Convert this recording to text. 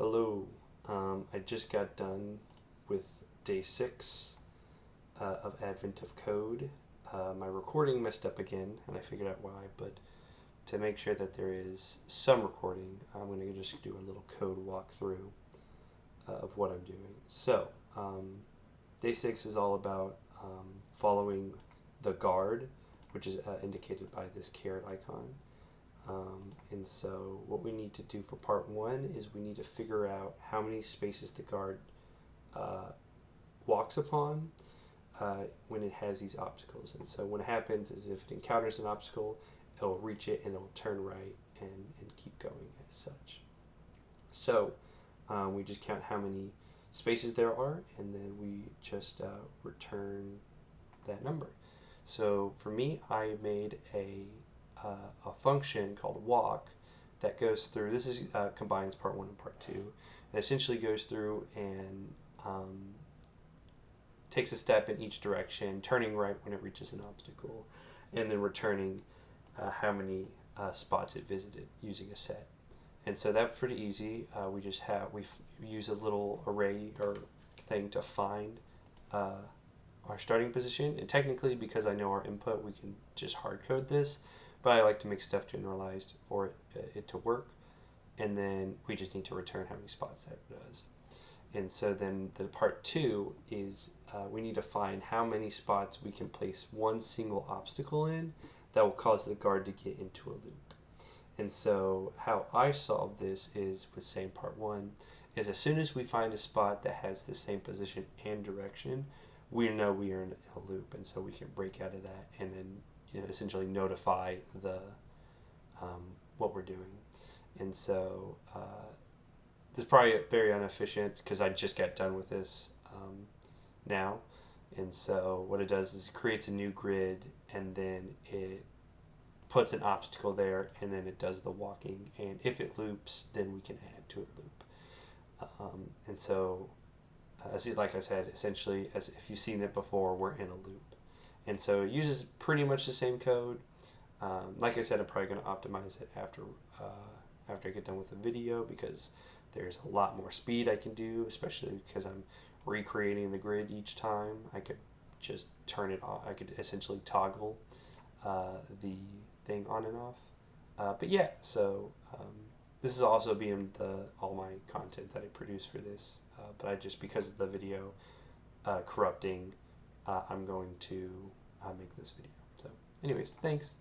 Hello. I just got done with day 6 of Advent of Code. My recording messed up again, and I figured out why, but to make sure that there is some recording, I'm going to just do a little code walkthrough of what I'm doing. So, day 6 is all about following the guard, which is indicated by this caret icon. And so what we need to do for part 1 is we need to figure out how many spaces the guard walks upon when it has these obstacles. And so what happens is if it encounters an obstacle, it'll reach it and it'll turn right and keep going as such. So we just count how many spaces there are, and then we just return that number. So for me, I made a function called walk that goes through. This is combines part 1 and part 2. It essentially goes through and takes a step in each direction, turning right when it reaches an obstacle, and then returning how many spots it visited using a set. And so that's pretty easy. We use a little array or thing to find our starting position, and technically, because I know our input, we can just hard code this, but I like to make stuff generalized for it to work, and then we just need to return how many spots that does. And so then the part 2 is we need to find how many spots we can place one single obstacle in that will cause the guard to get into a loop. And so how I solve this is with same part 1 is as soon as we find a spot that has the same position and direction, we know we are in a loop, and so we can break out of that and then essentially notify the what we're doing. And so this is probably very inefficient because I just got done with this now. And so what it does is it creates a new grid, and then it puts an obstacle there, and then it does the walking. And if it loops, then we can add to a loop. And so, like I said, essentially, as if you've seen it before, we're in a loop. And so it uses pretty much the same code. Like I said, I'm probably going to optimize it after I get done with the video, because there's a lot more speed I can do, especially because I'm recreating the grid each time. I could just turn it off. I could essentially toggle the thing on and off. But yeah, so this is also being all my content that I produce for this. But I just, because of the video corrupting, I'm going to make this video. So anyways, thanks.